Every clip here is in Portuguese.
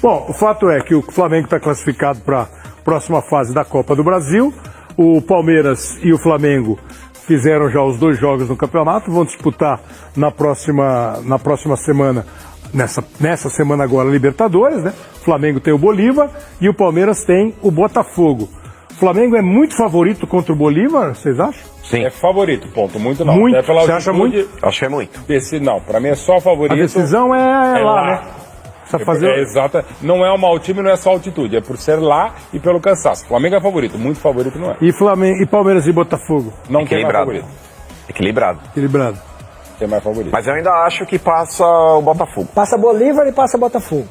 Bom, o fato é que o Flamengo está classificado para a próxima fase da Copa do Brasil. O Palmeiras e o Flamengo fizeram já os 2 jogos no campeonato, vão disputar na próxima semana, nessa semana agora, Libertadores, né? O Flamengo tem o Bolívar e o Palmeiras tem o Botafogo. O Flamengo é muito favorito contra o Bolívar, vocês acham? Sim. É favorito, ponto. Muito não. Muito? É pela Você acha muito? Acho que é muito. Não, pra mim é só favorito. A decisão é lá, né? Precisa fazer... É exata. Não é um mau time, não é só altitude. É por ser lá e pelo cansaço. Flamengo é favorito, muito favorito não é. E Palmeiras e Botafogo? Não tem mais Equilibrado. favorito. Equilibrado. Tem mais favorito. Mas eu ainda acho que passa o Botafogo. Passa Bolívar e passa Botafogo.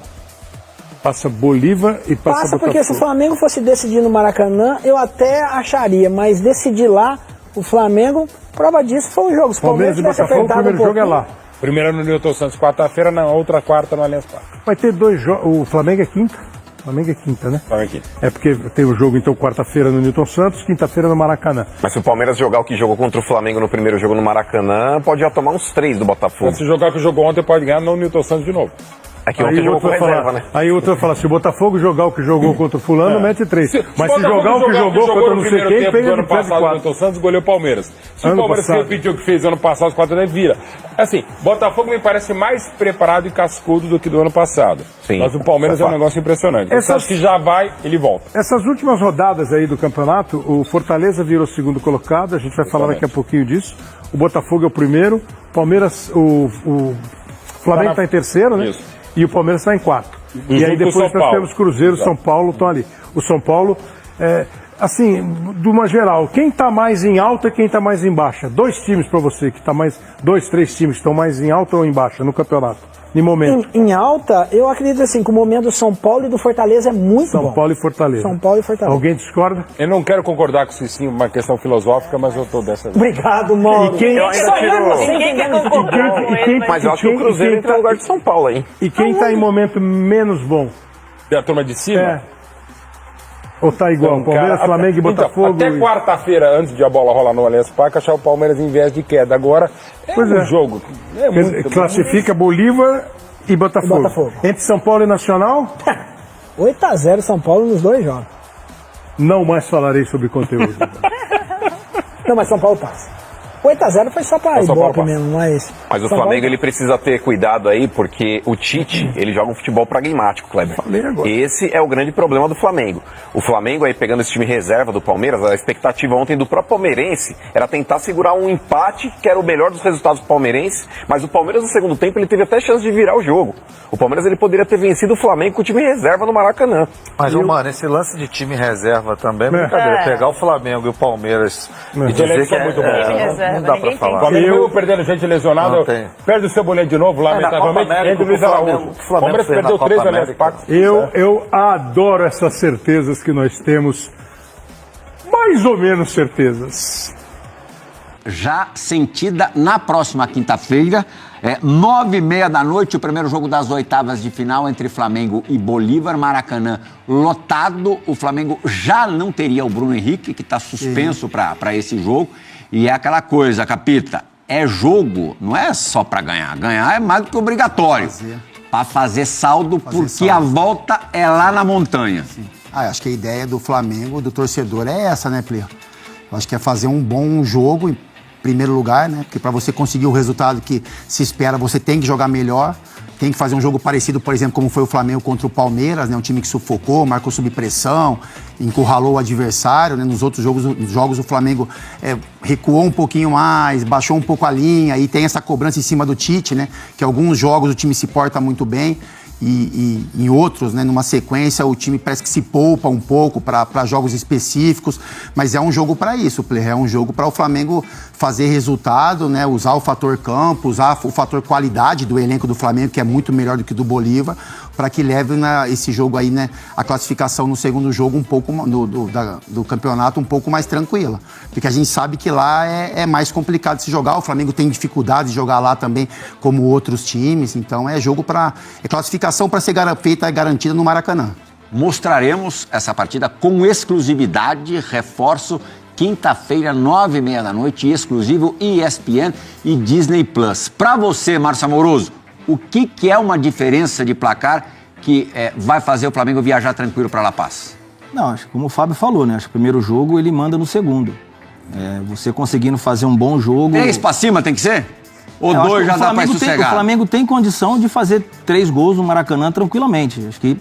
Passa Bolívar e passa Botafogo. Porque se o Flamengo fosse decidir no Maracanã, eu até acharia, mas decidir lá, o Flamengo, prova disso foi o jogo. Se o Palmeiras e Botafogo, o primeiro jogo é lá. Primeiro no Newton Santos, quarta-feira, na outra quarta no Allianz Parque. Vai ter 2 jogos. O Flamengo é quinta? O Flamengo é quinta, né? Flamengo aqui. É porque tem o jogo, então, quarta-feira no Newton Santos, quinta-feira no Maracanã. Mas se o Palmeiras jogar o que jogou contra o Flamengo no primeiro jogo no Maracanã, pode já tomar uns 3 do Botafogo. Então, se jogar o que jogou ontem, pode ganhar no Newton Santos de novo. É que ontem jogou com reserva, né? Aí outro vai falar, se o Botafogo jogar o que jogou contra o fulano, mete 3. Mas se jogar o que jogou contra não sei quem, pega ano passado o Newton Santos, goleou o Palmeiras. Se o Palmeiras repetiu o que fez ano passado, os 4 anos, vira. Assim, Botafogo me parece mais preparado e cascudo do que do ano passado. Sim, mas o Palmeiras é um negócio impressionante. Você acha que já vai, ele volta. Essas últimas rodadas aí do campeonato, o Fortaleza virou segundo colocado, a gente vai falar daqui a pouquinho disso. O Botafogo é o primeiro, o Palmeiras, o Flamengo está em terceiro, né? Isso. E o Palmeiras está em 4. E aí depois nós temos Cruzeiro, São Paulo, estão ali. O São Paulo, assim, de uma geral, quem está mais em alta e quem está mais em baixa? 2 times para você, que está mais, 2, 3 times estão mais em alta ou em baixa no campeonato? Em momento. Em alta, eu acredito assim, que o momento do São Paulo e do Fortaleza é muito bom. São Paulo e Fortaleza. São Paulo e Fortaleza. Alguém discorda? Eu não quero concordar com o Cicinho, uma questão filosófica, mas eu estou dessa vez. Obrigado, Mauro. E quem Ninguém quer concordar com ele, mas... Mas eu acho que o Cruzeiro entra no lugar de São Paulo aí. E quem está em momento menos bom? Da turma de cima? É. Ou tá igual? Então, Palmeiras, cara, Flamengo e Botafogo? Até quarta-feira, antes de a bola rolar no Allianz Parque, achar o Palmeiras em viés de queda. Agora, jogo. Classifica Bolívar e Botafogo. Entre São Paulo e Nacional? 8-0 São Paulo nos 2 jogos. Não mais falarei sobre conteúdo. Não, mas São Paulo passa. 8-0 foi só para Ibope mesmo, mas... Mas o Flamengo, ele precisa ter cuidado aí, porque o Tite, ele joga um futebol pragmático, Kleber. Esse é o grande problema do Flamengo. O Flamengo aí, pegando esse time reserva do Palmeiras, a expectativa ontem do próprio palmeirense era tentar segurar um empate, que era o melhor dos resultados do palmeirense, mas o Palmeiras no segundo tempo, ele teve até chance de virar o jogo. O Palmeiras, ele poderia ter vencido o Flamengo com o time reserva no Maracanã. Mas, mano, esse lance de time reserva também é brincadeira. Pegar o Flamengo e o Palmeiras e dizer que muito bom. Não dá pra falar. O Flamengo perdendo gente lesionada, perde o Cebolinha de novo, lamentavelmente, entre o Luiz Araújo. O Palmeiras perdeu 3 Allianz Parque. Eu adoro essas certezas que nós temos, mais ou menos certezas. Já sentida na próxima quinta-feira, 9h30 da noite, o primeiro jogo das oitavas de final entre Flamengo e Bolívar, Maracanã lotado. O Flamengo já não teria o Bruno Henrique, que está suspenso para esse jogo. E é aquela coisa, Capita, é jogo, não é só para ganhar. Ganhar é mais do que obrigatório. Para fazer saldo, porque a volta é lá na montanha. Acho que a ideia do Flamengo, do torcedor, é essa, né, Plio? Eu acho que é fazer um bom jogo, em primeiro lugar, né? Porque para você conseguir o resultado que se espera, você tem que jogar melhor. Tem que fazer um jogo parecido, por exemplo, como foi o Flamengo contra o Palmeiras, né? Um time que sufocou, marcou sob pressão, encurralou o adversário, né? Nos outros jogos o Flamengo recuou um pouquinho mais, baixou um pouco a linha e tem essa cobrança em cima do Tite, né? Que alguns jogos o time se porta muito bem e em outros, né? Numa sequência, o time parece que se poupa um pouco para jogos específicos, mas é um jogo para isso, é um jogo para o Flamengo fazer resultado, né? Usar o fator campo, usar o fator qualidade do elenco do Flamengo, que é muito melhor do que do Bolívar, para que leve esse jogo aí, né? A classificação no segundo jogo um pouco do campeonato um pouco mais tranquila, porque a gente sabe que lá é mais complicado de se jogar, o Flamengo tem dificuldade de jogar lá também como outros times, então é jogo é classificação para ser feita e garantida no Maracanã. Mostraremos essa partida com exclusividade, reforço, quinta-feira, 9h30 da noite, exclusivo ESPN e Disney+. Para você, Márcio Amoroso, o que é uma diferença de placar que vai fazer o Flamengo viajar tranquilo para La Paz? Não, acho que como o Fábio falou, né? Acho que o primeiro jogo ele manda no segundo. Você conseguindo fazer um bom jogo... 3 para cima tem que ser? Ou 2 já dá para sossegar? O Flamengo tem condição de fazer 3 gols no Maracanã tranquilamente. Acho que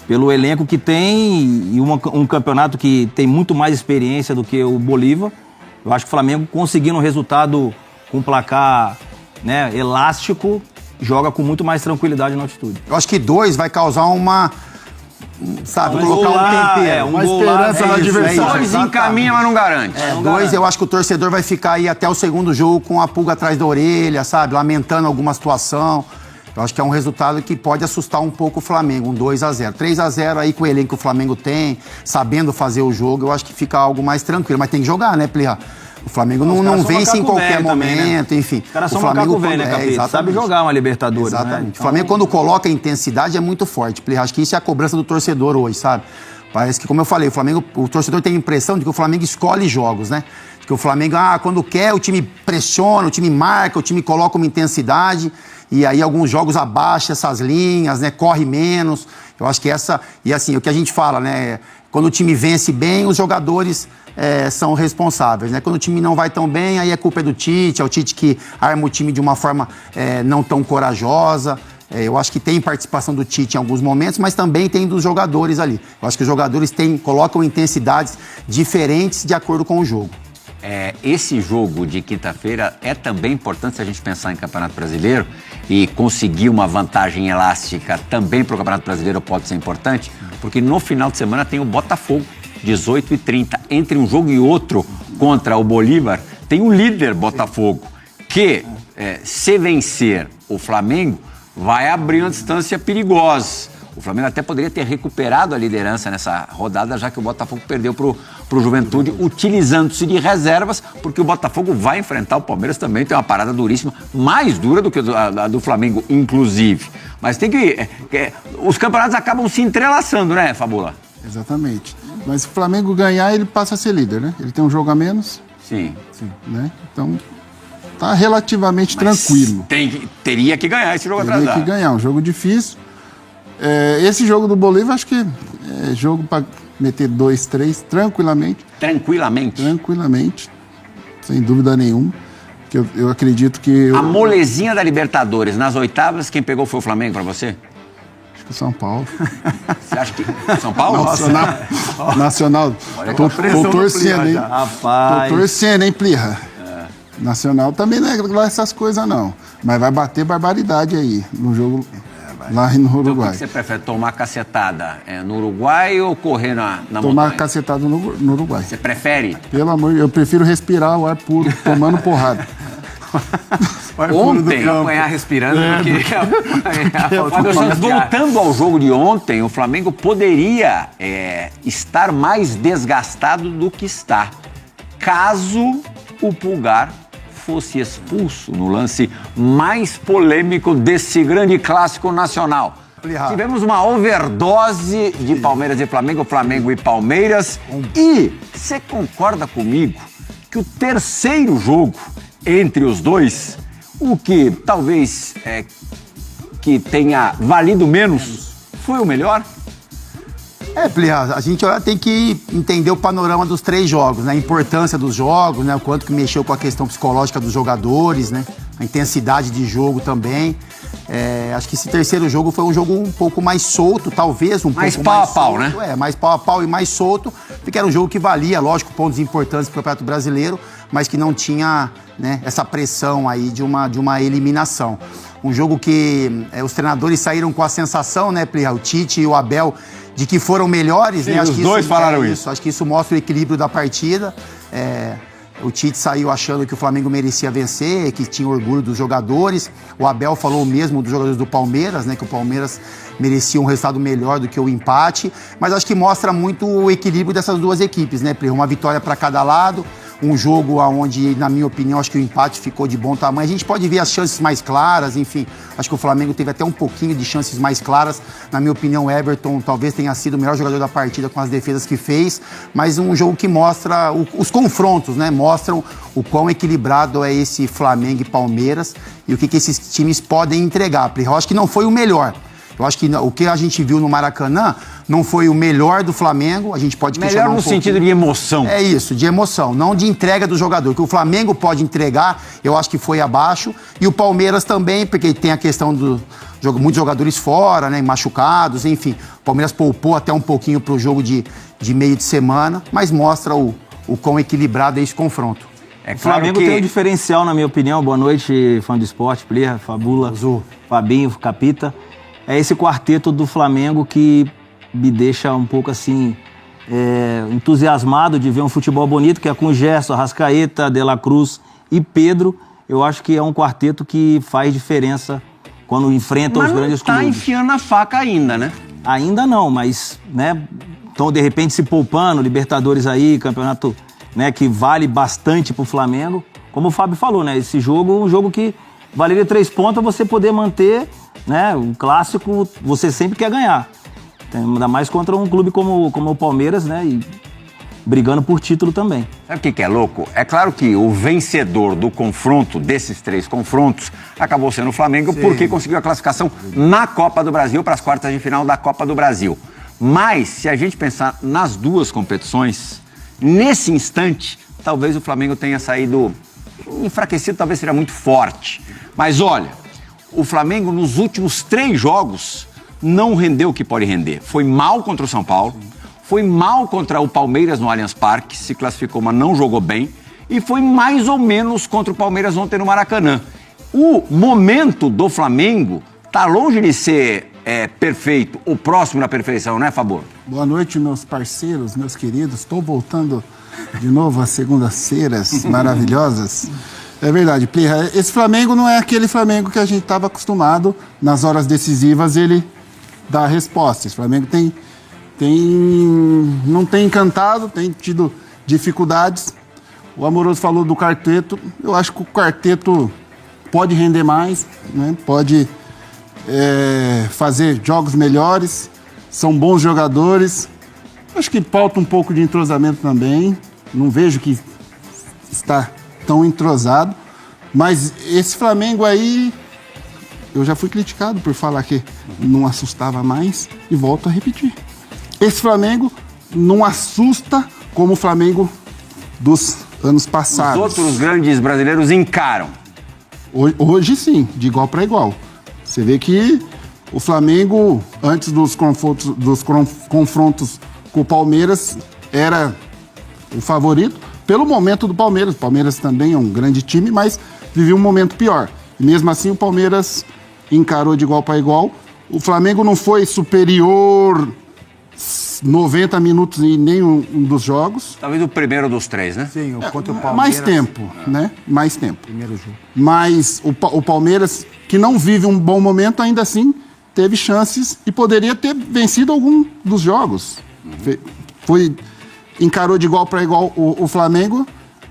pelo elenco que tem e um campeonato que tem muito mais experiência do que o Bolívar, eu acho que o Flamengo conseguindo um resultado com placar, né, elástico, joga com muito mais tranquilidade na altitude. Eu acho que 2 vai causar uma... Sabe, colocar um tempero. Uma esperança no adversário. 2 encaminha, mas não garante. 2, eu acho que o torcedor vai ficar aí até o segundo jogo com a pulga atrás da orelha, sabe? Lamentando alguma situação. Eu acho que é um resultado que pode assustar um pouco o Flamengo, um 2-0. 3-0 aí com o elenco que o Flamengo tem, sabendo fazer o jogo, eu acho que fica algo mais tranquilo. Mas tem que jogar, né, Plirra? O Flamengo não vence em qualquer momento, também, né? Enfim. Os caras são macaco velho, né, Capeta? Sabe jogar uma Libertadores, exatamente. Né? O Flamengo, quando coloca a intensidade, é muito forte. Acho que isso é a cobrança do torcedor hoje, sabe? Parece que, como eu falei, o torcedor tem a impressão de que o Flamengo escolhe jogos, né? Que o Flamengo, quando quer, o time pressiona, o time marca, o time coloca uma intensidade, e aí alguns jogos abaixa essas linhas, né? Corre menos. Eu acho que e assim, o que a gente fala, né? Quando o time vence bem, os jogadores são responsáveis, né? Quando o time não vai tão bem, aí a culpa é do Tite, é o Tite que arma o time de uma forma não tão corajosa. Eu acho que tem participação do Tite em alguns momentos, mas também tem dos jogadores ali. Eu acho que os jogadores colocam intensidades diferentes de acordo com o jogo. Esse jogo de quinta-feira é também importante se a gente pensar em Campeonato Brasileiro e conseguir uma vantagem elástica também para o Campeonato Brasileiro pode ser importante, porque no final de semana tem o Botafogo, 18h30. Entre um jogo e outro contra o Bolívar, tem o líder Botafogo, que se vencer o Flamengo, vai abrir uma distância perigosa. O Flamengo até poderia ter recuperado a liderança nessa rodada, já que o Botafogo perdeu pro Juventude, utilizando-se de reservas, porque o Botafogo vai enfrentar o Palmeiras também, tem uma parada duríssima, mais dura do que a do Flamengo, inclusive. Mas tem que... os campeonatos acabam se entrelaçando, né, Fabula? Exatamente. Mas se o Flamengo ganhar, ele passa a ser líder, né? Ele tem um jogo a menos. Sim. Né? Então, tá relativamente tranquilo. Teria que ganhar esse jogo atrasado. Teria que ganhar, um jogo difícil. Esse jogo do Bolívar, acho que é jogo para meter 2, 3, tranquilamente. Tranquilamente? Tranquilamente, sem dúvida nenhuma. Que eu acredito que... A molezinha da Libertadores, nas oitavas, quem pegou foi o Flamengo para você? Acho que o São Paulo. Você acha que... São Paulo? Nacional. Tô torcendo, hein? Rapaz. Tô torcendo, hein, Plirra? Nacional também não é lá essas coisas, não. Mas vai bater barbaridade aí no jogo... Lá no Uruguai. Então, o que você prefere, tomar cacetada no Uruguai ou correr na montanha? Tomar cacetada no Uruguai. Você prefere? Pelo amor de Deus, eu prefiro respirar o ar puro, tomando porrada. Ontem, apanhar respirando do que... Voltando ao jogo de ontem, o Flamengo poderia estar mais desgastado do que está, caso o Pulgar fosse expulso no lance mais polêmico desse grande clássico nacional. Tivemos uma overdose de Palmeiras e Flamengo, Flamengo e Palmeiras. E você concorda comigo que o terceiro jogo entre os dois, o que talvez que tenha valido menos, foi o melhor? Plirra, a gente tem que entender o panorama dos 3 jogos, né? A importância dos jogos, né? O quanto que mexeu com a questão psicológica dos jogadores, né? A intensidade de jogo também. Acho que esse terceiro jogo foi um jogo um pouco mais solto, talvez mais pau a pau, né? Mais pau a pau e mais solto, porque era um jogo que valia, lógico, pontos importantes para o Campeonato Brasileiro, mas que não tinha, né, essa pressão aí de uma eliminação. Um jogo que os treinadores saíram com a sensação, né, Plirra, o Tite e o Abel, de que foram melhores. Sim, né? Acho os que dois falaram isso. Acho que isso mostra o equilíbrio da partida. O Tite saiu achando que o Flamengo merecia vencer, que tinha orgulho dos jogadores. O Abel falou o mesmo dos jogadores do Palmeiras, né? Que o Palmeiras merecia um resultado melhor do que o empate. Mas acho que mostra muito o equilíbrio dessas duas equipes, né? Uma vitória para cada lado. Um jogo onde, na minha opinião, acho que o empate ficou de bom tamanho. A gente pode ver as chances mais claras, enfim. Acho que o Flamengo teve até um pouquinho de chances mais claras. Na minha opinião, o Everton talvez tenha sido o melhor jogador da partida com as defesas que fez. Mas um jogo que mostra os confrontos, né? Mostram o quão equilibrado é esse Flamengo e Palmeiras e o que esses times podem entregar. Eu acho que não foi o melhor. Eu acho que o que a gente viu no Maracanã não foi o melhor do Flamengo, a gente pode questionar melhor no sentido de emoção. É isso, de emoção, não de entrega do jogador. O que o Flamengo pode entregar, eu acho que foi abaixo. E o Palmeiras também, porque tem a questão do muitos jogadores fora, né, machucados, enfim. O Palmeiras poupou até um pouquinho para o jogo de meio de semana, mas mostra o quão equilibrado é esse confronto. O Flamengo tem um diferencial, na minha opinião. Boa noite, fã do esporte, Plirra, Fabula, Fabinho, Capita. É esse quarteto do Flamengo que me deixa um pouco assim entusiasmado de ver um futebol bonito, que é com Gerson, Arrascaeta, De La Cruz e Pedro. Eu acho que é um quarteto que faz diferença quando enfrenta os grandes clubes. Mas não tá enfiando a faca ainda, né? Ainda não, mas, né, então de repente se poupando, Libertadores aí, campeonato, né, que vale bastante pro Flamengo. Como o Fábio falou, né, esse jogo, um jogo que valeria 3 pontos, você poder manter, né, um clássico, você sempre quer ganhar. Ainda mais contra um clube como o Palmeiras, né, e brigando por título também. Sabe o que é louco? É claro que o vencedor do confronto, desses 3 confrontos, acabou sendo o Flamengo. Sim. Porque conseguiu a classificação na Copa do Brasil, para as quartas de final da Copa do Brasil. Mas, se a gente pensar nas 2 competições, nesse instante, talvez o Flamengo tenha saído enfraquecido, talvez seja muito forte. Mas olha, o Flamengo nos últimos 3 jogos não rendeu o que pode render. Foi mal contra o São Paulo, foi mal contra o Palmeiras no Allianz Parque, se classificou, mas não jogou bem, e foi mais ou menos contra o Palmeiras ontem no Maracanã. O momento do Flamengo está longe de ser perfeito, ou próximo da perfeição, né, Fabio? Boa noite, meus parceiros, meus queridos. Estou voltando de novo às segundas-feiras maravilhosas. É verdade, Plirra, esse Flamengo não é aquele Flamengo que a gente estava acostumado. Nas horas decisivas ele dá a resposta. Esse Flamengo não tem encantado, tem tido dificuldades. O Amoroso falou do quarteto. Eu acho que o quarteto pode render mais, né? Pode fazer jogos melhores. São bons jogadores. Acho que falta um pouco de entrosamento também. Não vejo que está tão entrosado. Mas esse Flamengo aí, eu já fui criticado por falar que não assustava mais. E volto a repetir. Esse Flamengo não assusta como o Flamengo dos anos passados. Os outros grandes brasileiros encaram. Hoje sim, de igual para igual. Você vê que o Flamengo, antes dos confrontos com o Palmeiras, era o favorito pelo momento do Palmeiras. O Palmeiras também é um grande time, mas vivia um momento pior. E mesmo assim o Palmeiras encarou de igual para igual. O Flamengo não foi superior 90 minutos em nenhum dos jogos. Talvez o primeiro dos 3, né? Sim, contra o Palmeiras. Mais tempo, né? Mais tempo. Primeiro jogo. Mas o Palmeiras, que não vive um bom momento, ainda assim teve chances e poderia ter vencido algum dos jogos. Encarou de igual para igual o Flamengo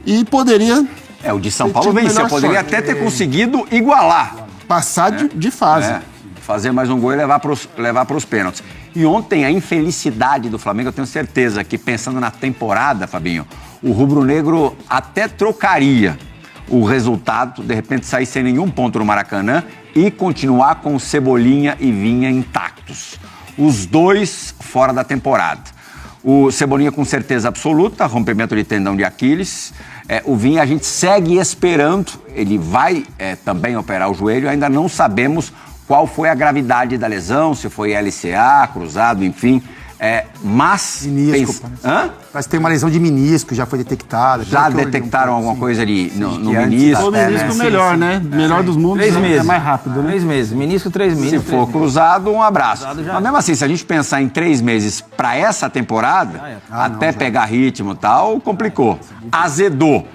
e poderia... O de São Paulo venceu, poderia até ter conseguido igualar. Passar de fase. Fazer mais um gol e levar para os pênaltis. E ontem a infelicidade do Flamengo, eu tenho certeza que pensando na temporada, Fabinho, o rubro-negro até trocaria o resultado, de repente sair sem nenhum ponto no Maracanã e continuar com Cebolinha e Vinha intactos. Os 2 fora da temporada. O Cebolinha com certeza absoluta, rompimento de tendão de Aquiles. O Vinha a gente segue esperando, ele vai também operar o joelho, ainda não sabemos qual foi a gravidade da lesão, se foi LCA, cruzado, enfim. Mas... Menisco. Parece que tem uma lesão de menisco, já foi detectada. Já detectaram alguma coisa ali no menisco? O menisco melhor, né? Melhor dos mundos. 3 meses. É mais rápido, né? 3 meses. Menisco, 3 meses. Se for cruzado, um abraço. Mas mesmo assim, se a gente pensar em 3 meses para essa temporada, até pegar ritmo e tal, complicou. Azedou.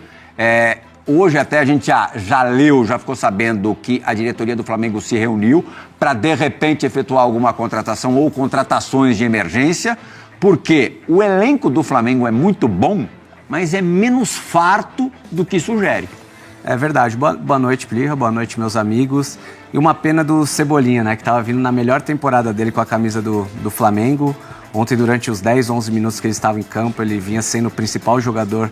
Hoje até a gente já leu, já ficou sabendo que a diretoria do Flamengo se reuniu para, de repente, efetuar alguma contratação ou contratações de emergência, porque o elenco do Flamengo é muito bom, mas é menos farto do que sugere. É verdade. Boa noite, Plirra. Boa noite, meus amigos. E uma pena do Cebolinha, né, que estava vindo na melhor temporada dele com a camisa do Flamengo. Ontem, durante os 10, 11 minutos que ele estava em campo, ele vinha sendo o principal jogador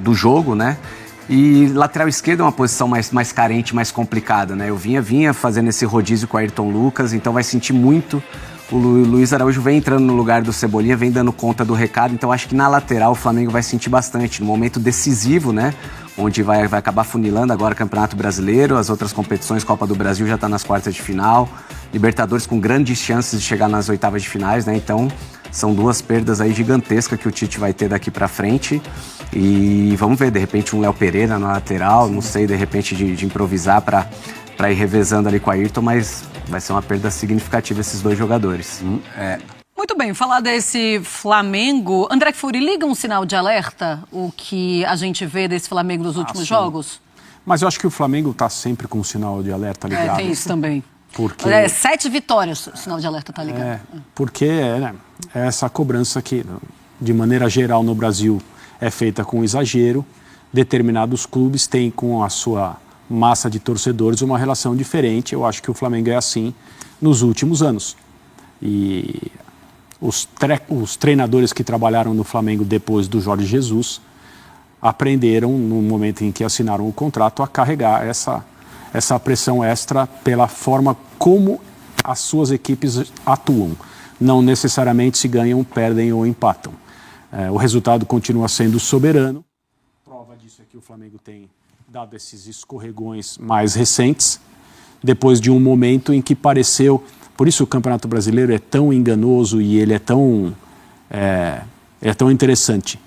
do jogo, né? E lateral esquerdo é uma posição mais carente, mais complicada, né? Eu vinha fazendo esse rodízio com o Ayrton Lucas, então vai sentir muito. O Luiz Araújo vem entrando no lugar do Cebolinha, vem dando conta do recado, então acho que na lateral o Flamengo vai sentir bastante, no momento decisivo, né? Onde vai acabar funilando agora o Campeonato Brasileiro, as outras competições, Copa do Brasil já está nas quartas de final, Libertadores com grandes chances de chegar nas oitavas de finais, né? Então são duas perdas aí gigantescas que o Tite vai ter daqui para frente. E vamos ver, de repente, um Léo Pereira na lateral, não sei, de repente de improvisar para ir revezando ali com a Ayrton, mas vai ser uma perda significativa esses dois jogadores. Muito bem, falar desse Flamengo. André Fury, liga um sinal de alerta o que a gente vê desse Flamengo nos últimos jogos? Mas eu acho que o Flamengo está sempre com o sinal de alerta ligado. Tem isso também. Porque... 7 vitórias, o sinal de alerta está ligado. Porque é essa cobrança que, de maneira geral, no Brasil é feita com exagero. Determinados clubes têm com a sua massa de torcedores uma relação diferente. Eu acho que o Flamengo é assim nos últimos anos. E os treinadores que trabalharam no Flamengo depois do Jorge Jesus aprenderam, no momento em que assinaram o contrato, a carregar essa pressão extra pela forma como as suas equipes atuam. Não necessariamente se ganham, perdem ou empatam. O resultado continua sendo soberano. Prova disso é que o Flamengo tem dado esses escorregões mais recentes, depois de um momento em que pareceu... Por isso o Campeonato Brasileiro é tão enganoso e ele é tão interessante.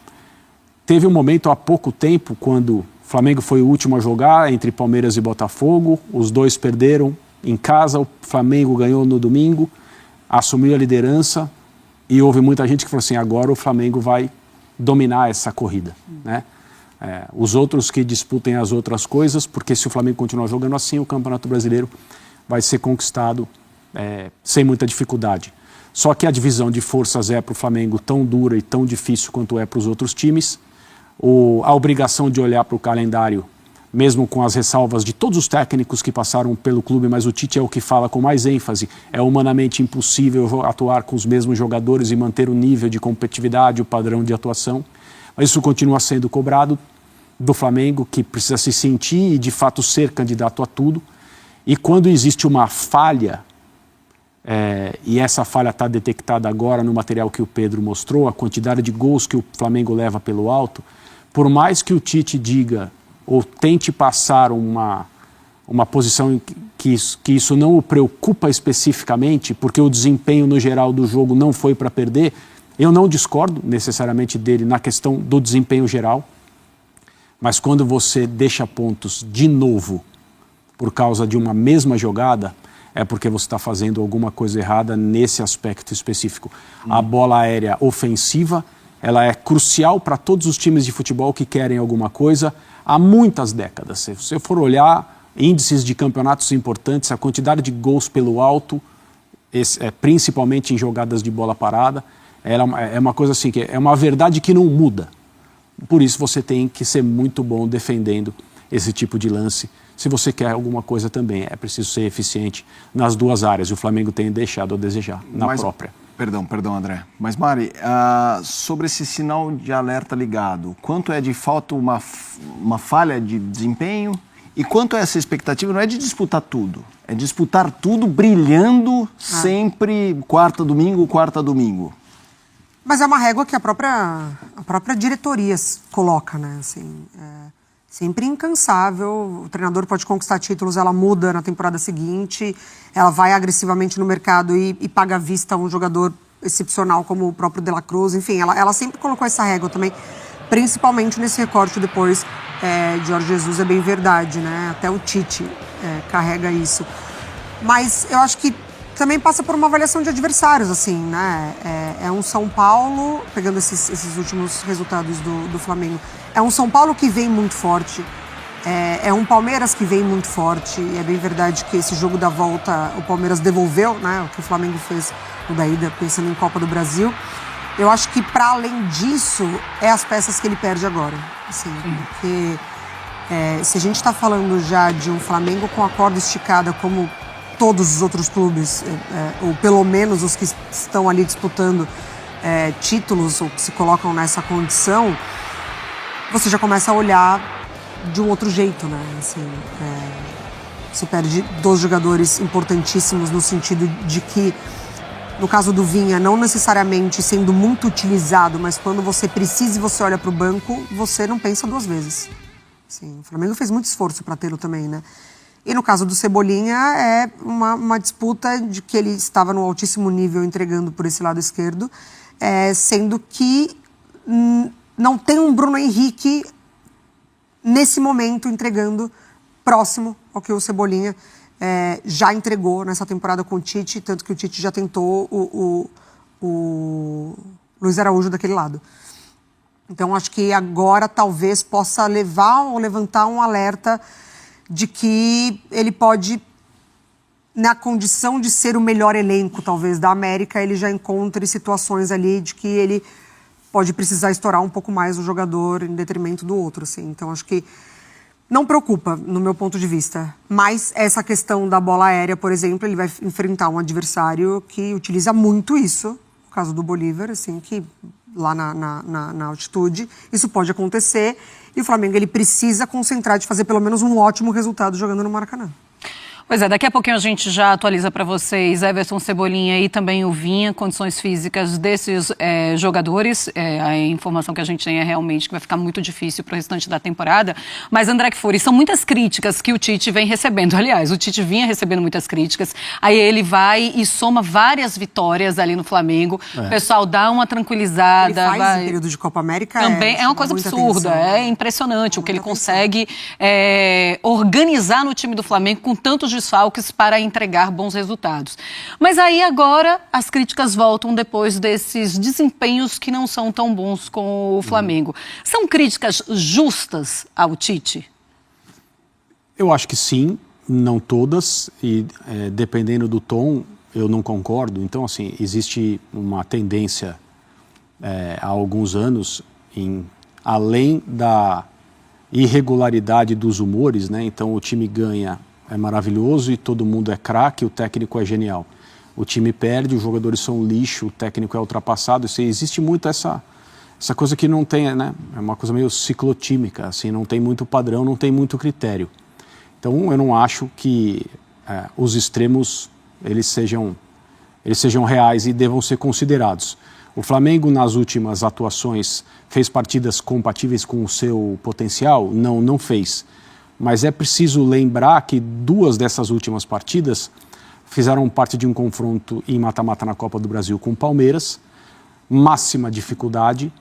Teve um momento há pouco tempo, quando o Flamengo foi o último a jogar, entre Palmeiras e Botafogo, os dois perderam em casa, o Flamengo ganhou no domingo, assumiu a liderança e houve muita gente que falou assim, agora o Flamengo vai dominar essa corrida, né? Os outros que disputem as outras coisas, porque se o Flamengo continuar jogando assim, o Campeonato Brasileiro vai ser conquistado sem muita dificuldade. Só que a divisão de forças é para o Flamengo tão dura e tão difícil quanto é para os outros times. A obrigação de olhar para o calendário, mesmo com as ressalvas de todos os técnicos que passaram pelo clube, mas o Tite é o que fala com mais ênfase, é humanamente impossível atuar com os mesmos jogadores e manter o nível de competitividade, o padrão de atuação. Mas isso continua sendo cobrado do Flamengo, que precisa se sentir e de fato ser candidato a tudo. E quando existe uma falha, e essa falha está detectada agora no material que o Pedro mostrou, a quantidade de gols que o Flamengo leva pelo alto, por mais que o Tite diga ou tente passar uma posição em que isso não o preocupa especificamente, porque o desempenho no geral do jogo não foi para perder, eu não discordo necessariamente dele na questão do desempenho geral, mas quando você deixa pontos de novo por causa de uma mesma jogada, é porque você está fazendo alguma coisa errada nesse aspecto específico. A bola aérea ofensiva, ela é crucial para todos os times de futebol que querem alguma coisa há muitas décadas. Se você for olhar índices de campeonatos importantes, a quantidade de gols pelo alto, principalmente em jogadas de bola parada, é uma coisa assim, que é uma verdade que não muda. Por isso você tem que ser muito bom defendendo esse tipo de lance. Se você quer alguma coisa também, é preciso ser eficiente nas duas áreas. E o Flamengo tem deixado a desejar na própria. Perdão, André. Mas, Mari, sobre esse sinal de alerta ligado, quanto é de fato uma falha de desempenho e quanto é essa expectativa? Não é de disputar tudo, é disputar tudo brilhando sempre quarta, domingo. Mas é uma régua que a própria diretoria coloca, né? Assim, sempre incansável, o treinador pode conquistar títulos, ela muda na temporada seguinte, ela vai agressivamente no mercado e paga à vista um jogador excepcional como o próprio De La Cruz, enfim, ela sempre colocou essa régua também, principalmente nesse recorte depois de Jorge Jesus, é bem verdade, né? Até o Tite carrega isso. Mas eu acho que também passa por uma avaliação de adversários, assim, né? É um São Paulo, pegando esses últimos resultados do Flamengo, é um São Paulo que vem muito forte, é um Palmeiras que vem muito forte, e é bem verdade que esse jogo da volta o Palmeiras devolveu, né? O que o Flamengo fez no da ida, pensando em Copa do Brasil. Eu acho que, para além disso, é as peças que ele perde agora, assim, porque se a gente está falando já de um Flamengo com a corda esticada como todos os outros clubes, ou pelo menos os que estão ali disputando títulos ou que se colocam nessa condição, você já começa a olhar de um outro jeito, né? Assim, você perde 2 jogadores importantíssimos no sentido de que, no caso do Vinha, não necessariamente sendo muito utilizado, mas quando você precisa e você olha para o banco, você não pensa 2 vezes. Assim, o Flamengo fez muito esforço para tê-lo também, né? E no caso do Cebolinha, é uma disputa de que ele estava no altíssimo nível entregando por esse lado esquerdo, sendo que não tem um Bruno Henrique nesse momento entregando próximo ao que o Cebolinha já entregou nessa temporada com o Tite, tanto que o Tite já tentou o Luiz Araújo daquele lado. Então acho que agora talvez possa levar ou levantar um alerta de que ele pode, na condição de ser o melhor elenco talvez da América, ele já encontre situações ali de que ele pode precisar estourar um pouco mais o jogador em detrimento do outro, assim. Então acho que não preocupa, no meu ponto de vista. Mas essa questão da bola aérea, por exemplo, ele vai enfrentar um adversário que utiliza muito isso, no caso do Bolívar, assim, que lá na altitude, isso pode acontecer. E o Flamengo, ele precisa concentrar de fazer pelo menos um ótimo resultado jogando no Maracanã. Pois é, daqui a pouquinho a gente já atualiza para vocês Everton, Cebolinha e também o Vinha, condições físicas desses jogadores. A informação que a gente tem é realmente que vai ficar muito difícil para o restante da temporada. Mas, André Kfouri, são muitas críticas que o Tite vem recebendo. Aliás, o Tite vinha recebendo muitas críticas. Aí ele vai e soma várias vitórias ali no Flamengo. O pessoal dá uma tranquilizada. Ele faz em período de Copa América. Também é uma coisa absurda, é impressionante o que ele consegue organizar no time do Flamengo com tantos desfalques para entregar bons resultados. Mas aí agora as críticas voltam depois desses desempenhos que não são tão bons com o Flamengo. São críticas justas ao Tite? Eu acho que sim, não todas, e dependendo do tom, eu não concordo. Então, assim, existe uma tendência há alguns anos, além da irregularidade dos humores, né? Então o time ganha, é maravilhoso e todo mundo é craque, o técnico é genial. O time perde, os jogadores são lixo, o técnico é ultrapassado. Assim, existe muito essa coisa que não tem, né? É uma coisa meio ciclotímica, assim, não tem muito padrão, não tem muito critério. Então eu não acho que os extremos eles sejam reais e devam ser considerados. O Flamengo, nas últimas atuações, fez partidas compatíveis com o seu potencial? Não fez. Mas é preciso lembrar que 2 dessas últimas partidas fizeram parte de um confronto em mata-mata na Copa do Brasil com o Palmeiras, máxima dificuldade.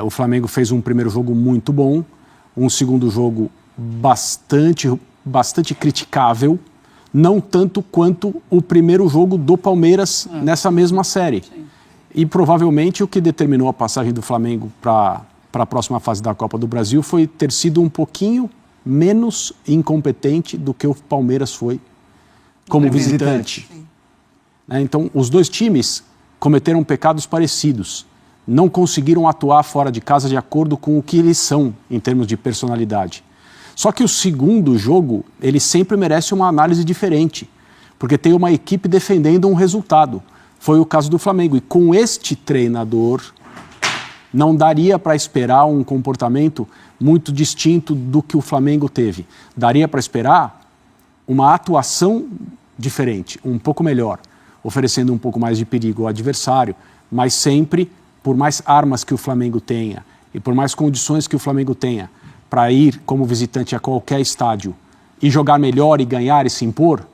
O Flamengo fez um primeiro jogo muito bom, um segundo jogo bastante criticável, não tanto quanto o primeiro jogo do Palmeiras nessa mesma série. Sim. E provavelmente o que determinou a passagem do Flamengo para a próxima fase da Copa do Brasil foi ter sido um pouquinho menos incompetente do que o Palmeiras foi como visitante. Então, os 2 times cometeram pecados parecidos. Não conseguiram atuar fora de casa de acordo com o que eles são em termos de personalidade. Só que o segundo jogo, ele sempre merece uma análise diferente, porque tem uma equipe defendendo um resultado. Foi o caso do Flamengo. E com este treinador, não daria para esperar um comportamento muito distinto do que o Flamengo teve. Daria para esperar uma atuação diferente, um pouco melhor, oferecendo um pouco mais de perigo ao adversário, mas sempre, por mais armas que o Flamengo tenha e por mais condições que o Flamengo tenha para ir como visitante a qualquer estádio e jogar melhor e ganhar e se impor,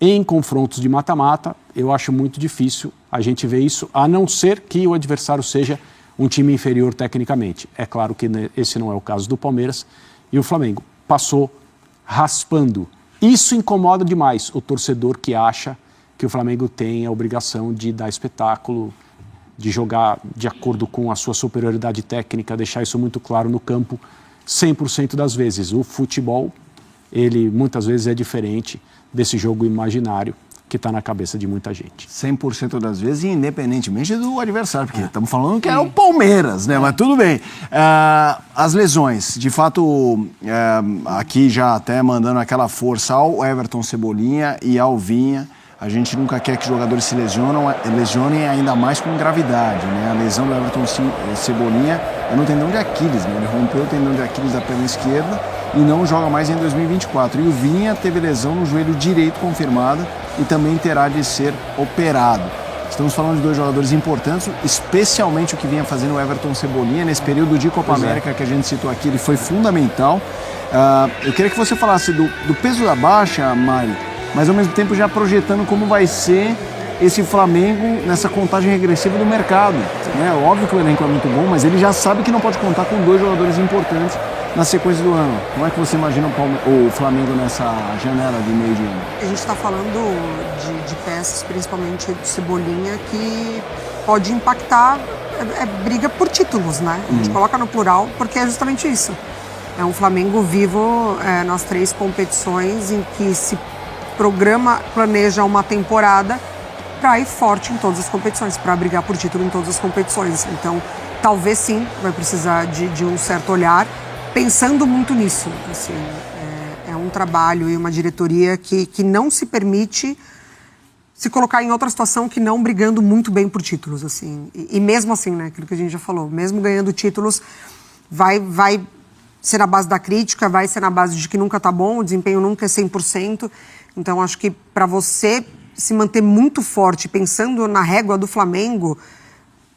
em confrontos de mata-mata, eu acho muito difícil a gente ver isso, a não ser que o adversário seja um time inferior tecnicamente. É claro que esse não é o caso do Palmeiras, e o Flamengo passou raspando. Isso incomoda demais o torcedor que acha que o Flamengo tem a obrigação de dar espetáculo, de jogar de acordo com a sua superioridade técnica, deixar isso muito claro no campo 100% das vezes. O futebol, ele muitas vezes é diferente desse jogo imaginário que está na cabeça de muita gente. 100% das vezes, independentemente do adversário, porque estamos falando que é o Palmeiras, né? Mas tudo bem. As lesões, de fato, aqui já até mandando aquela força ao Everton, Cebolinha e ao Vinha. a gente nunca quer que jogadores se lesionem ainda mais com gravidade, né? A lesão do Everton Cebolinha é no tendão de Aquiles, né? Ele rompeu o tendão de Aquiles da perna esquerda e não joga mais em 2024. E o Vinha teve lesão no joelho direito confirmada e também terá de ser operado. Estamos falando de dois jogadores importantes, especialmente o que vinha fazendo o Everton Cebolinha nesse período de Copa América que a gente citou aqui, ele foi fundamental. Eu queria que você falasse do peso da baixa, Mari, mas ao mesmo tempo já projetando como vai ser esse Flamengo nessa contagem regressiva do mercado. Né? Óbvio que o elenco é muito bom, mas ele já sabe que não pode contar com dois jogadores importantes na sequência do ano. Como é que você imagina o Flamengo nessa janela de meio de ano? A gente está falando de peças, principalmente do Cebolinha, que pode impactar, briga por títulos, né? A gente coloca no plural porque é justamente isso. É um Flamengo vivo nas 3 competições em que se planeja uma temporada para ir forte em todas as competições, para brigar por título em todas as competições. Então, talvez sim, vai precisar de um certo olhar, pensando muito nisso. Assim, é um trabalho e uma diretoria que não se permite se colocar em outra situação que não brigando muito bem por títulos. Assim. E mesmo assim, né, aquilo que a gente já falou, mesmo ganhando títulos, vai ser na base da crítica, vai ser na base de que nunca tá bom, o desempenho nunca é 100%. Então, acho que para você se manter muito forte, pensando na régua do Flamengo,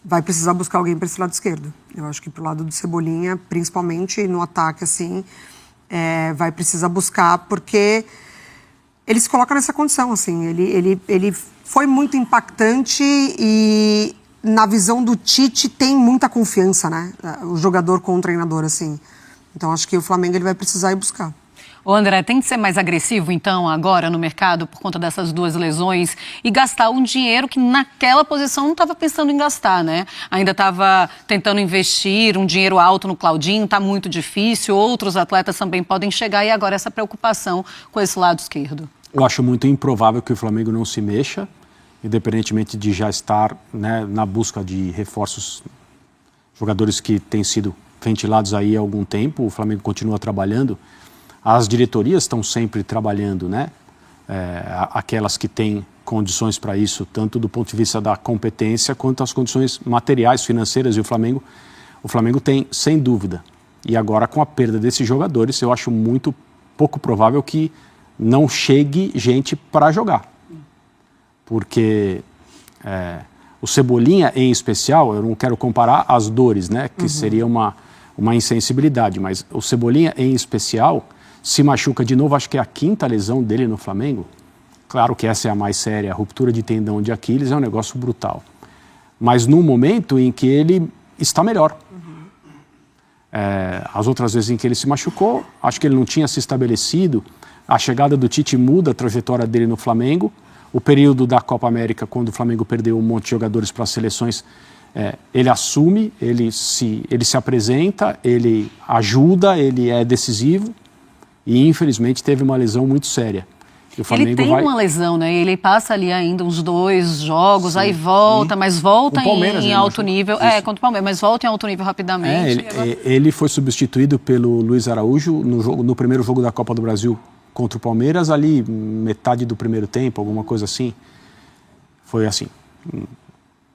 vai precisar buscar alguém para esse lado esquerdo. Eu acho que pro lado do Cebolinha, principalmente no ataque, assim, vai precisar buscar, porque ele se coloca nessa condição, assim. Ele foi muito impactante e, na visão do Tite, tem muita confiança, né? O jogador com o treinador, assim. Então, acho que o Flamengo ele vai precisar ir buscar. Ô André, tem que ser mais agressivo, então, agora no mercado, por conta dessas 2 lesões, e gastar um dinheiro que naquela posição não estava pensando em gastar, né? Ainda estava tentando investir um dinheiro alto no Claudinho, está muito difícil, outros atletas também podem chegar, e agora essa preocupação com esse lado esquerdo. Eu acho muito improvável que o Flamengo não se mexa, independentemente de já estar, né, na busca de reforços, jogadores que têm sido ventilados aí há algum tempo, o Flamengo continua trabalhando. As diretorias estão sempre trabalhando, né? Aquelas que têm condições para isso, tanto do ponto de vista da competência quanto as condições materiais, financeiras. E o Flamengo tem, sem dúvida. E agora, com a perda desses jogadores, eu acho muito pouco provável que não chegue gente para jogar. Porque o Cebolinha, em especial, eu não quero comparar as dores, né? Que seria uma insensibilidade, mas o Cebolinha, em especial, se machuca de novo, acho que é a 5ª lesão dele no Flamengo. Claro que essa é a mais séria, a ruptura de tendão de Aquiles é um negócio brutal. Mas no momento em que ele está melhor. As outras vezes em que ele se machucou, acho que ele não tinha se estabelecido. A chegada do Tite muda a trajetória dele no Flamengo. O período da Copa América, quando o Flamengo perdeu um monte de jogadores para as seleções, ele assume, ele se apresenta, ele ajuda, ele é decisivo. E, infelizmente, teve uma lesão muito séria. E o Flamengo ele tem uma lesão, né? Ele passa ali ainda uns 2 jogos, sim, aí volta, sim, mas volta em alto nível. Contra o Palmeiras, mas volta em alto nível rapidamente. Ele foi substituído pelo Luiz Araújo no primeiro jogo da Copa do Brasil contra o Palmeiras, ali metade do primeiro tempo, alguma coisa assim. Foi assim,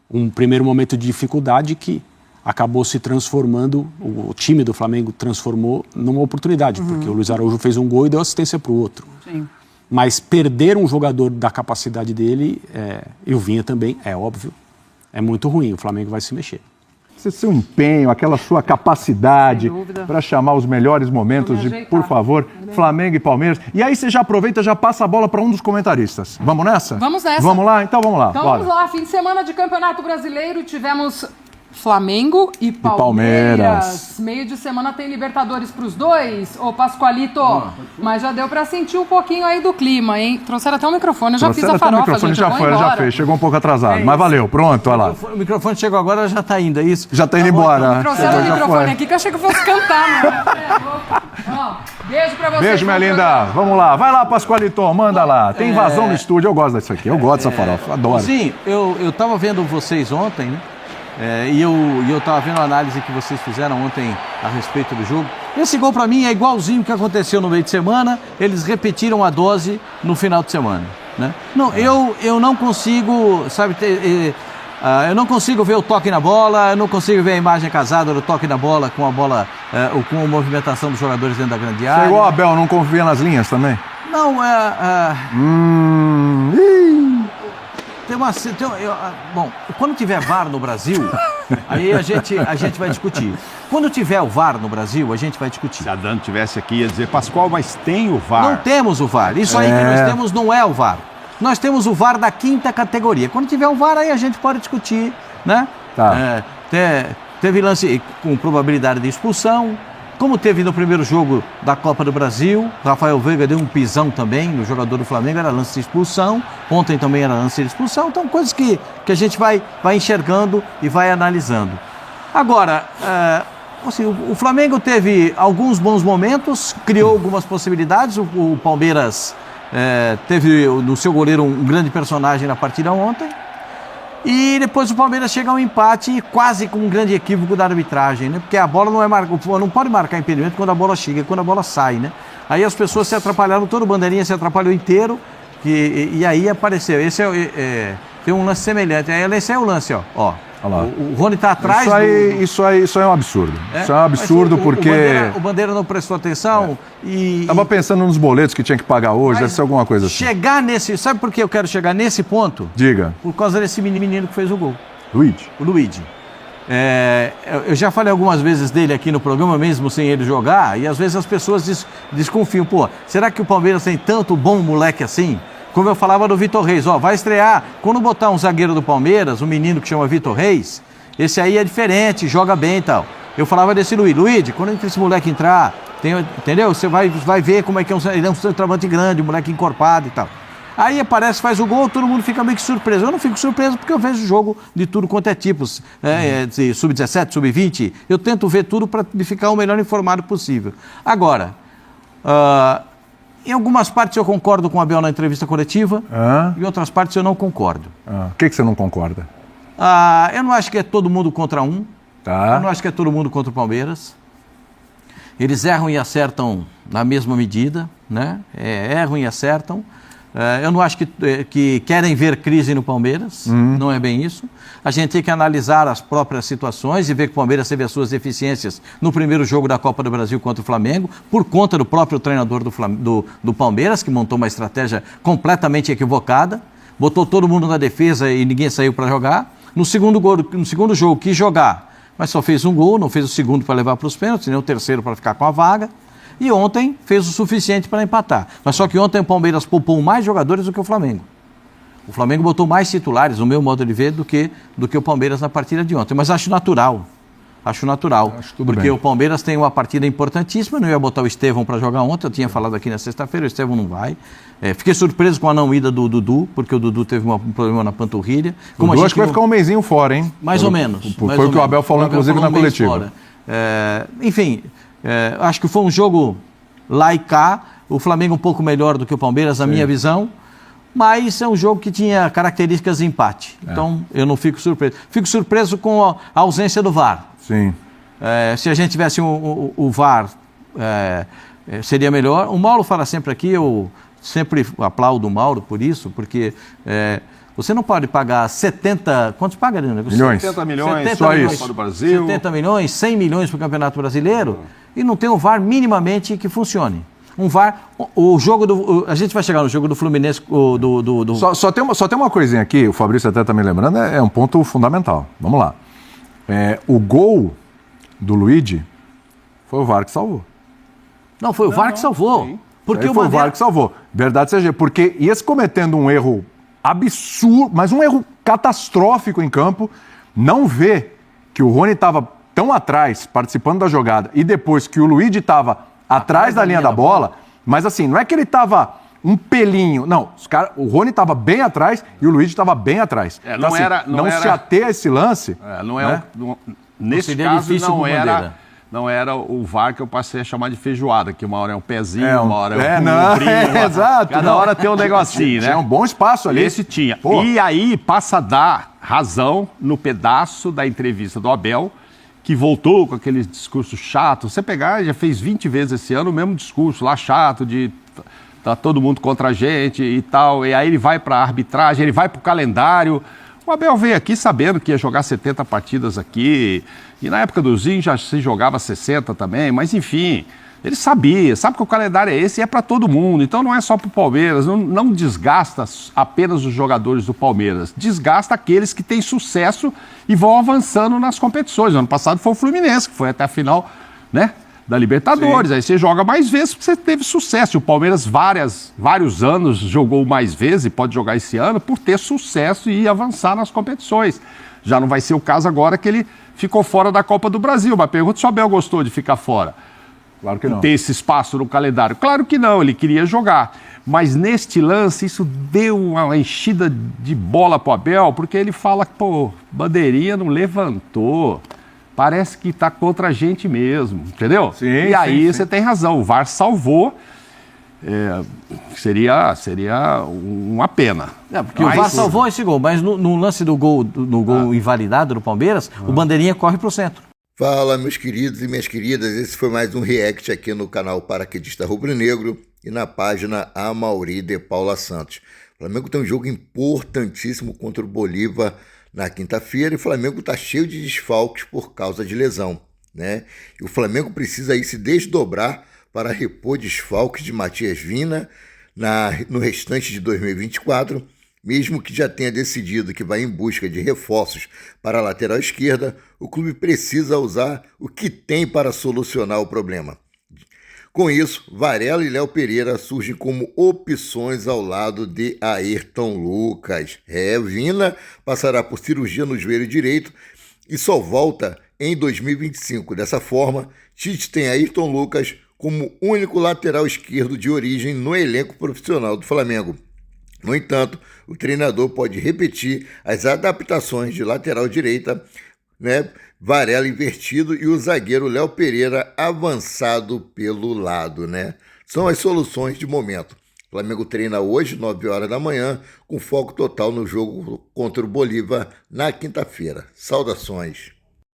um primeiro momento de dificuldade que acabou se transformando, o time do Flamengo transformou numa oportunidade, porque o Luiz Araújo fez um gol e deu assistência para o outro. Sim. Mas perder um jogador da capacidade dele, e o Vinha também, é óbvio, é muito ruim, o Flamengo vai se mexer. Seu empenho, aquela sua capacidade para chamar os melhores momentos de, por favor, Flamengo e Palmeiras. E aí você já aproveita, já passa a bola para um dos comentaristas. Vamos nessa? Vamos nessa. Vamos lá? Então vamos lá. Então vamos lá, fim de semana de Campeonato Brasileiro, tivemos Flamengo e Palmeiras. Meio de semana tem Libertadores pros dois, ô Pascoalito. Mas já deu pra sentir um pouquinho aí do clima, hein? Trouxeram até o microfone, eu já fiz a farofa, o microfone gente. Já fez, chegou um pouco atrasado, mas valeu, pronto, olha lá. O microfone chegou agora, já tá indo, é isso? Já tá indo embora. Trouxeram o microfone aqui que eu achei que eu fosse cantar, né? Beijo pra vocês. Beijo, minha linda. Vamos lá, vai lá, Pascoalito, manda lá. Tem invasão no estúdio, eu gosto disso aqui, eu gosto dessa farofa, adoro. Sim, eu tava vendo vocês ontem, né? E eu estava vendo a análise que vocês fizeram ontem a respeito do jogo. Esse gol, para mim, é igualzinho o que aconteceu no meio de semana. Eles repetiram a dose no final de semana. né? Não, eu não consigo, sabe, eu não consigo ver o toque na bola, eu não consigo ver a imagem casada do toque na bola com a bola, ou com a movimentação dos jogadores dentro da grande área. Você é igual o Abel, não confia nas linhas também? Não, bom, quando tiver VAR no Brasil, aí a gente vai discutir. Quando tiver o VAR no Brasil, a gente vai discutir. Se a Dan tivesse aqui, ia dizer, Pascoal, mas tem o VAR. Não temos o VAR. Isso aí que nós temos não é o VAR. Nós temos o VAR da 5ª categoria. Quando tiver o VAR, aí a gente pode discutir, né? Tá. Teve lance com probabilidade de expulsão, como teve no primeiro jogo da Copa do Brasil. Rafael Veiga deu um pisão também no jogador do Flamengo, era lance de expulsão. Ontem também era lance de expulsão. Então, coisas que a gente vai enxergando e vai analisando. Agora, assim, o Flamengo teve alguns bons momentos, criou algumas possibilidades. O Palmeiras teve no seu goleiro um grande personagem na partida ontem. E depois o Palmeiras chega ao empate, quase com um grande equívoco da arbitragem, né? Porque a bola não pode marcar impedimento quando a bola chega, quando a bola sai, né? Aí as pessoas se atrapalharam, todo o bandeirinha se atrapalhou inteiro, e aí apareceu. Esse tem um lance semelhante. Aí esse é o lance, ó. O Rony está atrás Isso é um absurdo. Isso é um absurdo porque... O Bandeira não prestou atenção e... Tava pensando nos boletos que tinha que pagar hoje, deve ser alguma coisa assim. Chegar nesse... Sabe por que eu quero chegar nesse ponto? Diga. Por causa desse menino que fez o gol. Luigi. O Luigi. Eu já falei algumas vezes dele aqui no programa, mesmo sem ele jogar, e às vezes as pessoas desconfiam. Pô, será que o Palmeiras tem tanto bom moleque assim? Como eu falava do Vitor Reis, vai estrear. Quando botar um zagueiro do Palmeiras, um menino que chama Vitor Reis, esse aí é diferente, joga bem e tal. Eu falava desse Luigi, quando esse moleque entrar, entendeu? Você vai ver como é que ele é um centroavante grande, um moleque encorpado e tal. Aí aparece, faz o gol, todo mundo fica meio que surpreso. Eu não fico surpreso porque eu vejo o jogo de tudo quanto é tipos, sub-17, sub-20. Eu tento ver tudo para ficar o melhor informado possível. Agora, em algumas partes eu concordo com o Abel na entrevista coletiva, em outras partes eu não concordo. O que você não concorda? Eu não acho que é todo mundo contra um. Tá. Eu não acho que é todo mundo contra o Palmeiras. Eles erram e acertam na mesma medida, né? Erram e acertam. Eu não acho que querem ver crise no Palmeiras, não é bem isso. A gente tem que analisar as próprias situações e ver que o Palmeiras teve as suas deficiências no primeiro jogo da Copa do Brasil contra o Flamengo, por conta do próprio treinador do Palmeiras, que montou uma estratégia completamente equivocada, botou todo mundo na defesa e ninguém saiu para jogar. No segundo jogo quis jogar, mas só fez um gol, não fez o segundo para levar para os pênaltis, nem o terceiro para ficar com a vaga. E ontem fez o suficiente para empatar. Mas só que ontem o Palmeiras poupou mais jogadores do que o Flamengo. O Flamengo botou mais titulares, no meu modo de ver, do que o Palmeiras na partida de ontem. Mas acho natural. Porque o Palmeiras tem uma partida importantíssima. Não ia botar o Estevão para jogar ontem. Eu tinha falado aqui na sexta-feira, o Estevão não vai. Fiquei surpreso com a não ida do Dudu, porque o Dudu teve um problema na panturrilha. Dudu acho que vai ficar um mêsinho fora, hein? Mais ou menos. Foi o que o Abel falou, inclusive, na coletiva. Enfim... acho que foi um jogo lá e cá, o Flamengo um pouco melhor do que o Palmeiras, na minha visão, mas é um jogo que tinha características de empate. Então, eu não fico surpreso. Fico surpreso com a ausência do VAR. Sim. Se a gente tivesse o VAR, seria melhor. O Mauro fala sempre aqui, eu sempre aplaudo o Mauro por isso, porque... você não pode pagar 70... Quantos paga, Adriano? Milhões. 70 milhões, 70 só milhões, isso. Do Brasil. 70 milhões, 100 milhões para o Campeonato Brasileiro e não tem um VAR minimamente que funcione. Um VAR... O jogo a gente vai chegar no jogo do Fluminense... Só tem uma coisinha aqui, o Fabrício até está me lembrando, é um ponto fundamental. Vamos lá. O gol do Luigi foi o VAR que salvou. Não, foi o VAR que salvou. Porque foi o VAR que salvou. Verdade seja, porque ia se cometendo um erro absurdo, mas um erro catastrófico em campo, não ver que o Rony estava tão atrás, participando da jogada, e depois que o Luigi estava atrás da linha da bola, mas assim, não é que ele estava um pelinho, não, o Rony estava bem atrás e o Luigi estava bem atrás. Não se ater a esse lance. Nesse caso, não era o VAR que eu passei a chamar de feijoada, que uma hora é um pezinho, uma hora é um ombrinho. Exato. Cada hora tem um negocinho, né? Tinha um bom espaço ali. Esse tinha. Pô. E aí passa a dar razão no pedaço da entrevista do Abel, que voltou com aquele discurso chato. Você pegar, já fez 20 vezes esse ano o mesmo discurso lá chato de... tá todo mundo contra a gente e tal. E aí ele vai para a arbitragem, ele vai para o calendário. O Abel veio aqui sabendo que ia jogar 70 partidas aqui. E na época do Zinho já se jogava 60 também, mas enfim... Ele sabe que o calendário é esse e é para todo mundo. Então não é só para o Palmeiras, não desgasta apenas os jogadores do Palmeiras, desgasta aqueles que têm sucesso e vão avançando nas competições. Ano passado foi o Fluminense, que foi até a final, né, da Libertadores. Sim. Aí você joga mais vezes porque você teve sucesso. E o Palmeiras vários anos jogou mais vezes e pode jogar esse ano por ter sucesso e avançar nas competições. Já não vai ser o caso agora que ele ficou fora da Copa do Brasil. Mas pergunta se o Abel gostou de ficar fora. Claro que não. Ter esse espaço no calendário. Claro que não, ele queria jogar. Mas neste lance, isso deu uma enchida de bola pro Abel, porque ele fala, pô, bandeirinha não levantou. Parece que tá contra a gente mesmo, entendeu? Sim, e aí você tem razão, o VAR salvou. Seria uma pena. Porque o VAR salvou esse gol, mas no lance do gol, invalidado do Palmeiras, o bandeirinha corre pro centro. Fala, meus queridos e minhas queridas, esse foi mais um react aqui no canal Paraquedista Rubro-Negro e na página Amaury de Paula Santos. O Flamengo tem um jogo importantíssimo contra o Bolívar na quinta-feira e o Flamengo está cheio de desfalques por causa de lesão, né? E o Flamengo precisa aí se desdobrar para repor desfalques de Matias Vina no restante de 2024, mesmo que já tenha decidido que vai em busca de reforços para a lateral esquerda, o clube precisa usar o que tem para solucionar o problema. Com isso, Varela e Léo Pereira surgem como opções ao lado de Ayrton Lucas. Vina passará por cirurgia no joelho direito e só volta em 2025. Dessa forma, Tite tem Ayrton Lucas como único lateral esquerdo de origem no elenco profissional do Flamengo. No entanto, o treinador pode repetir as adaptações de lateral direita, né, Varela invertido e o zagueiro Léo Pereira avançado pelo lado, né? São as soluções de momento. O Flamengo treina hoje, 9 horas da manhã, com foco total no jogo contra o Bolívar na quinta-feira. Saudações!